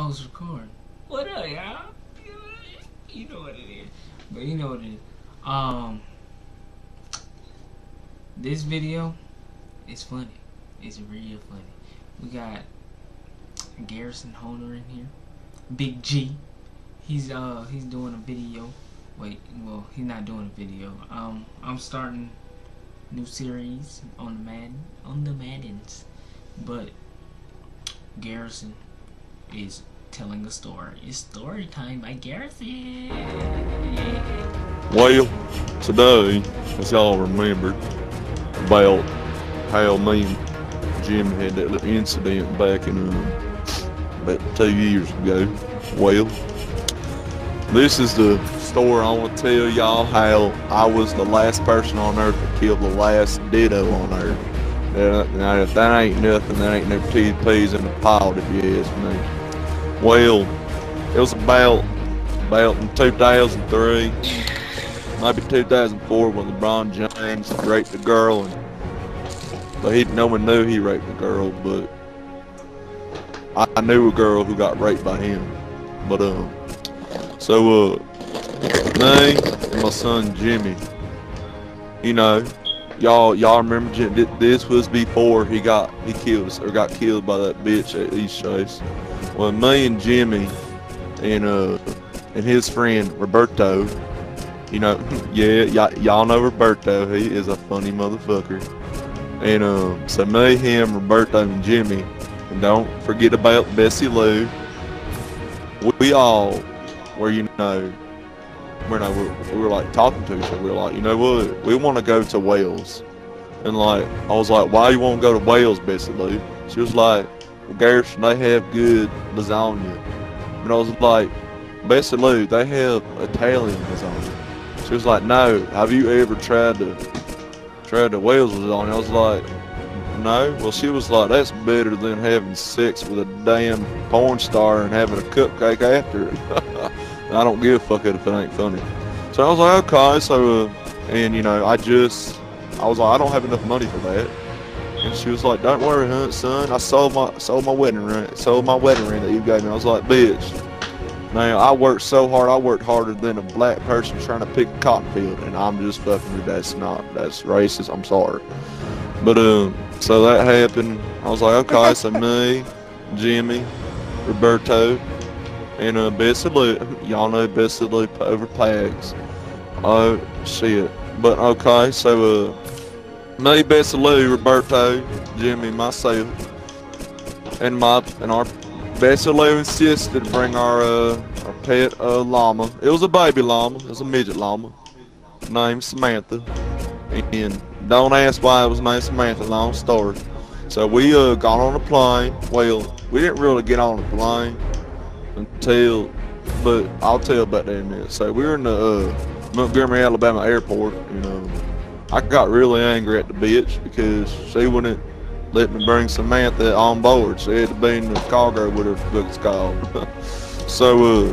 Oh, it's recording. What up, y'all? You know what it is. But you know what it is. This video is funny. It's real funny. We got Garrison Hoener in here. Big G. He's doing a video. Wait, well, he's not doing a video. I'm starting new series on the Maddens. But Garrison is telling a story. It's story time by Garrison. Well, today, as y'all remember, about how me and Jim had that little incident back in about 2 years ago. Well, this is the story I want to tell y'all how I was the last person on earth to kill the last ditto on earth. Now, if that ain't nothing, that ain't no TPs in the pot, if you ask me. Well, it was about in 2003, maybe 2004, when LeBron James raped a girl, but no one knew he raped a girl, but I knew a girl who got raped by him. But so me and my son Jimmy, you know, y'all remember this was before he got killed by that bitch at East Chase. Well, me and Jimmy and his friend Roberto, you know, yeah, y'all know Roberto. He is a funny motherfucker. And so me, him, Roberto, and Jimmy, and don't forget about Bessie Lou. We all were, you know, we were like talking to each other. We were like, you know what? We want to go to Wales. And like, I was like, why you want to go to Wales, Bessie Lou? She was like, well, Garrison, they have good lasagna. And I was like, Bessie Lou, they have Italian lasagna. She was like, no, have you ever tried the Wales lasagna? I was like, no. Well, she was like, that's better than having sex with a damn porn star and having a cupcake after it. I don't give a fuck if it ain't funny. So I was like, okay. So, and you know, I was like, I don't have enough money for that. And she was like, don't worry, son. I sold my wedding ring that you gave me. I was like, bitch. Now, I worked so hard. I worked harder than a black person trying to pick a cotton field. And I'm just fucking with that's racist. I'm sorry. But, so that happened. I was like, okay, so me, Jimmy, Roberto, and Bessie Lou. Y'all know Bessie Lou over Pags. Oh, shit. But, okay, so, me, Bessie Lou, Roberto, Jimmy, myself, and our Bessie Lou insisted to bring our pet llama. It was a baby llama. It was a midget llama named Samantha. And don't ask why it was named Samantha. Long story. So we got on a plane. Well, we didn't really get on the plane but I'll tell about that in a minute. So we were in the Montgomery, Alabama airport, and I got really angry at the bitch because she wouldn't let me bring Samantha on board. She had to be in the cargo with her, what's called. So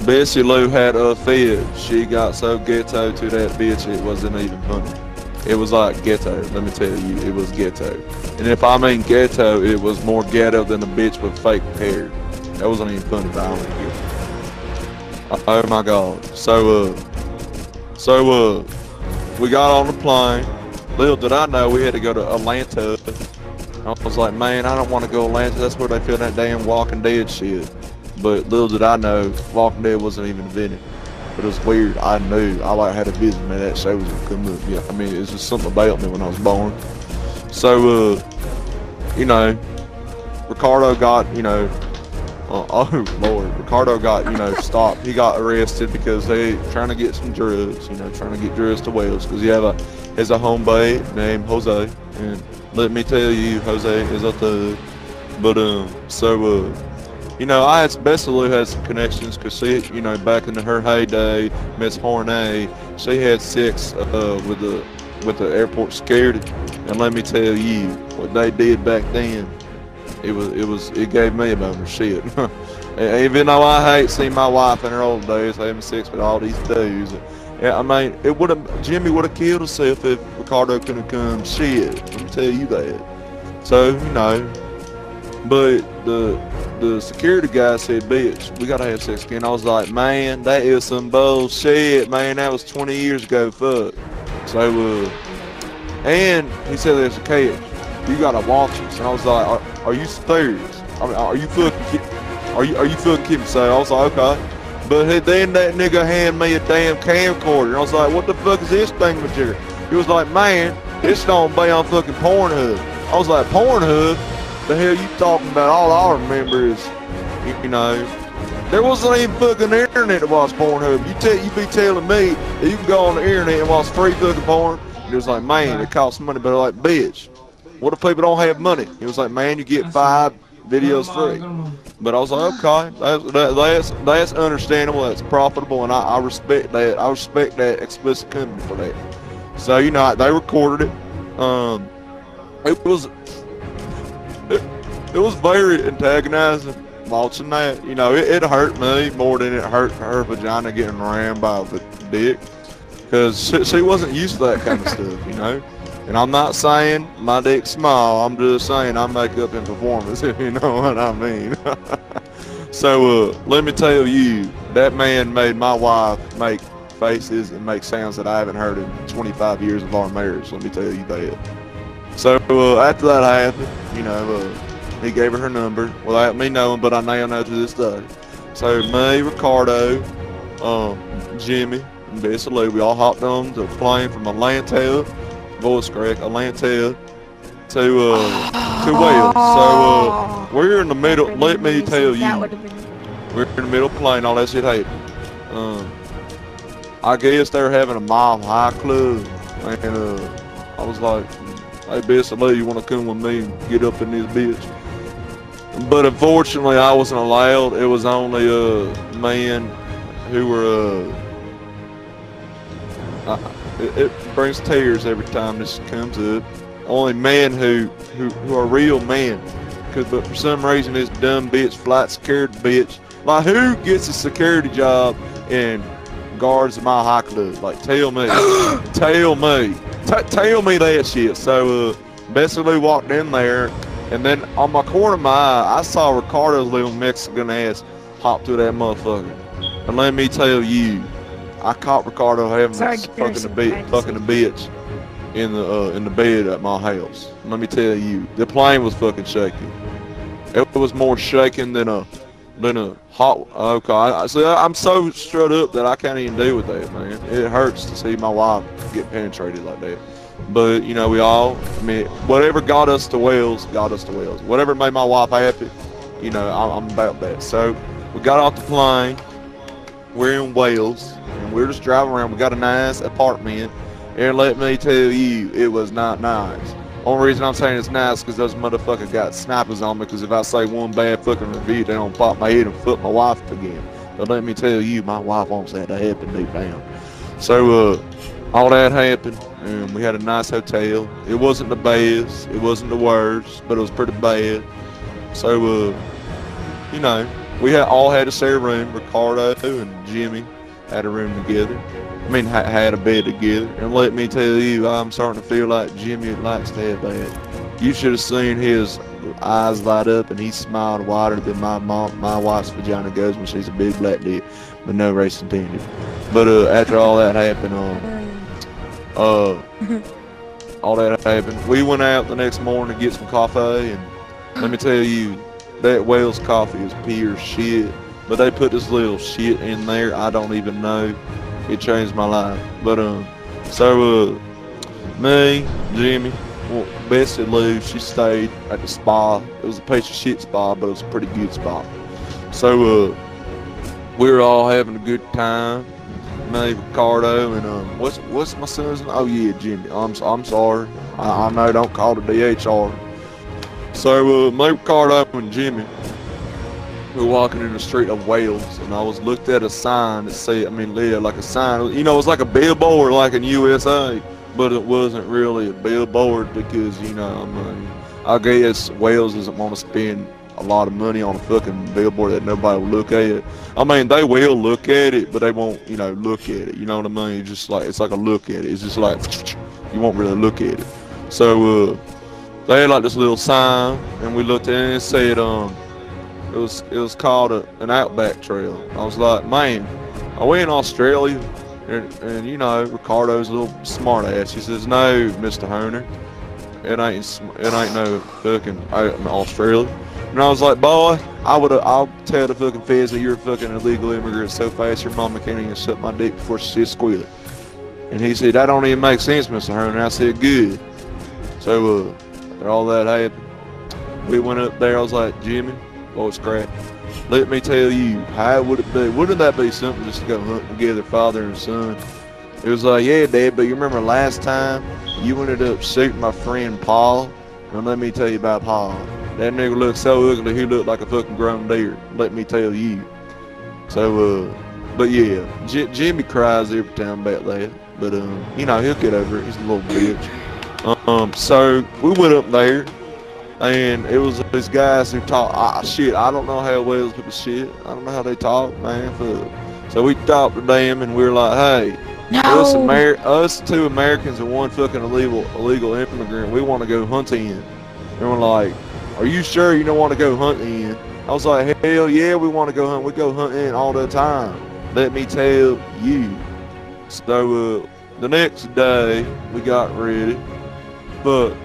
Bessie Lou had a fed. She got so ghetto to that bitch it wasn't even funny. It was like ghetto, let me tell you, it was ghetto. And if I mean ghetto, it was more ghetto than a bitch with fake hair. That wasn't even funny, but I don't get it. Oh my god. So we got on the plane. Little did I know we had to go to Atlanta. I was like, man, I don't want to go to Atlanta. That's where they film that damn Walking Dead shit. But little did I know, Walking Dead wasn't even invented. But it was weird. I knew. I had a vision, man. That show was gonna come up. Yeah, I mean, it's just something about me when I was born. So, you know, Ricardo got, you know, oh Lord, Ricardo got, you know, stopped. He got arrested because they trying to get some drugs, you know, trying to get drugs to Wales because he has a homeboy named Jose, and let me tell you, Jose is a thug. But so you know, Bessie Lou had some connections because she, you know, back in her heyday, Miss Hornet, she had sex with the airport security, and let me tell you, what they did back then, it gave me a boner shit. Even though I hate seeing my wife in her old days having sex with all these dudes. Yeah, I mean, Jimmy would have killed himself if Ricardo couldn't come. Shit, let me tell you that. So, you know, but the security guy said, bitch, we gotta have sex again. I was like, man, that is some bullshit, man. That was 20 years ago, fuck. So, and he said there's a catch. You gotta watch us. And I was like, are you serious? I mean, are you fucking kidding? So I was like, okay. But then that nigga handed me a damn camcorder. And I was like, what the fuck is this thing material? He was like, man, this don't be on fucking Pornhub. I was like, Pornhub? The hell you talking about? All I remember is, you know, there wasn't even fucking internet to watch Pornhub. You be telling me that you can go on the internet and watch free fucking porn? And it was like, man, it costs money. But like, bitch, what if people don't have money? He was like, man, you get 5 videos free. But I was like, okay, that's understandable. That's profitable, and I respect that. I respect that explicit company for that. So you know, they recorded it. It was very antagonizing watching that. You know, it hurt me more than it hurt her vagina getting rammed by a dick, because she wasn't used to that kind of stuff, you know. And I'm not saying my dick's small. I'm just saying I make up in performance, if you know what I mean. So let me tell you, that man made my wife make faces and make sounds that I haven't heard in 25 years of our marriage. Let me tell you that. So after that happened, you know, he gave her number without me knowing, but I now know to this day. So me, Ricardo, Jimmy, and Bessie Lou, we all hopped on the plane from Atlanta, voice crack, Atlanta, to Wales. So we're in the middle. Let me tell you, we're in the middle of the plane. All that shit happened. I guess they're having a Mile High club, and I was like, hey, Bessie Lou, you want to come with me and get up in this bitch? But unfortunately, I wasn't allowed. It was only men who were. It brings tears every time this comes up. Only men who are real men. But for some reason, this dumb bitch, flight security bitch, like, who gets a security job and guards my high club? Like, tell me, tell me that shit. So Bessie Lou walked in there. And then on my corner of my eye, I saw Ricardo's little Mexican ass hop to that motherfucker. And let me tell you, I caught Ricardo having fucking a bitch in the bed at my house. And let me tell you, the plane was fucking shaking. It was more shaking than a hot. Okay, see, I'm so strut up that I can't even deal with that, man. It hurts to see my wife get penetrated like that. But, you know, I mean, whatever got us to Wales, got us to Wales. Whatever made my wife happy, you know, I'm about that. So, we got off the plane. We're in Wales, and we're just driving around. We got a nice apartment, and let me tell you, it was not nice. Only reason I'm saying it's nice because those motherfuckers got snipers on me, because if I say one bad fucking review, they don't pop my head and flip my wife again. But let me tell you, my wife wants that to happen deep down. So, all that happened, and we had a nice hotel. It wasn't the best, it wasn't the worst, but it was pretty bad. So, you know, we all had a share room. Ricardo and Jimmy had a room together. I mean, had a bed together. And let me tell you, I'm starting to feel like Jimmy likes to have that. You should have seen his eyes light up, and he smiled wider than my wife's vagina goes when she's a big black dick, but no race intended. But after all that happened, we went out the next morning to get some coffee, and let me tell you, that Wales coffee is pure shit. But they put this little shit in there, I don't even know. It changed my life. But so me, Jimmy, well, Bessie Lou, she stayed at the spa. It was a piece of shit spa, but it was a pretty good spa. So we were all having a good time. Me, Ricardo, and what's my son's name? Oh yeah, Jimmy. I'm sorry. I know, don't call the DHR. So me, Ricardo, and Jimmy, we were walking in the street of Wales, and I was looked at a sign that said, like a sign. You know, it was like a billboard, like in USA, but it wasn't really a billboard because, you know, I guess Wales doesn't want to spend a lot of money on a fucking billboard that nobody will look at. I mean, they will look at it, but they won't, you know, look at it. You know what I mean? It's just like, it's like a look at it. It's just like, you won't really look at it. So, they had like this little sign, and we looked at it and it said, It was called an Outback Trail. I was like, man, are we in Australia? And you know, Ricardo's a little smart ass. He says, no, Mr. Hoener, it ain't no fucking out in Australia. And I was like, boy, I'll tell the fucking feds that you're a fucking illegal immigrant so fast your mama can't even suck my dick before she sees squealing. And he said, that don't even make sense, Mr. Hoener. And I said, good. So all that happened. We went up there. I was like, Jimmy, what's crap? Let me tell you, how would it be? Wouldn't that be something just to go hunt together, father and son? It was like, yeah, Dad, but you remember last time you ended up shooting my friend Paul? And let me tell you about Paul. That nigga looked so ugly, he looked like a fucking grown deer. Let me tell you. So, but yeah, Jimmy cries every time about that. But, you know, he'll get over it. He's a little bitch. So we went up there. And it was these guys who talk, shit, I don't know how well people shit. I don't know how they talk, man. Fuck. So we talked to them and we were like, hey, us two Americans and one fucking illegal immigrant, we want to go hunting. And we're like, are you sure you don't want to go hunting? I was like, hell yeah, we want to go hunt. We go hunting all the time. Let me tell you. So the next day, we got ready. But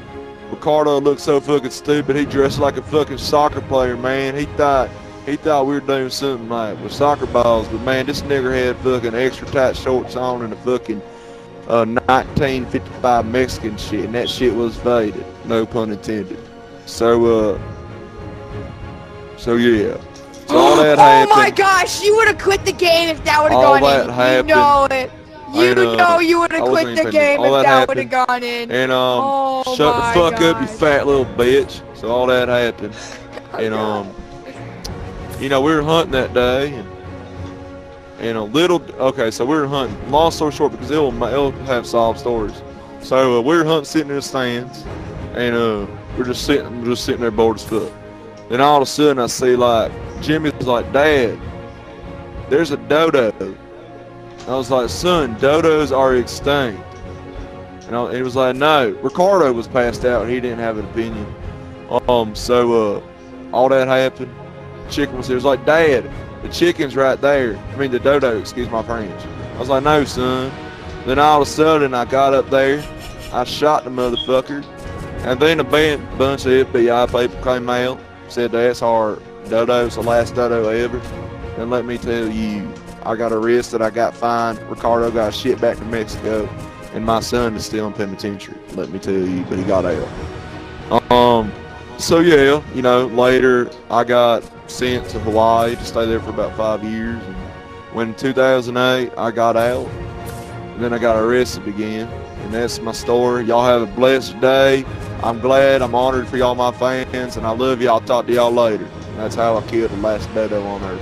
Ricardo looked so fucking stupid. He dressed like a fucking soccer player, man. He thought we were doing something like with soccer balls. But man, this nigger had fucking extra tight shorts on and a fucking 1955 Mexican shit, and that shit was faded. No pun intended. So yeah. So all that happened. Oh my gosh, you would have quit the game if that would have gone in. Happened. You know it. You know you would have quit the game if that would have gone in. And shut the fuck up, you fat little bitch. So all that happened. And you know, we were hunting that day, and so we were hunting. Long story short, because it'll have sob stories. So we were hunting, sitting in the stands, and we're just sitting there bored as fuck. Then all of a sudden I see like Jimmy's like, Dad, there's a dodo. I was like, son, dodos are extinct. And he was like, no. Ricardo was passed out and he didn't have an opinion. So all that happened. Chicken was there. It was like, Dad, the chicken's right there. I mean, the dodo, excuse my French. I was like, no, son. Then all of a sudden I got up there. I shot the motherfucker. And then a bunch of FBI people came out. Said that's our dodo's the last dodo ever. And let me tell you, I got arrested, I got fined, Ricardo got shipped back to Mexico, and my son is still in penitentiary, let me tell you, but he got out. So yeah, you know, later I got sent to Hawaii to stay there for about 5 years, and when in 2008 I got out, and then I got arrested again, and that's my story. Y'all have a blessed day. I'm glad, I'm honored for y'all my fans, and I love y'all. I'll talk to y'all later. That's how I killed the last dodo on earth.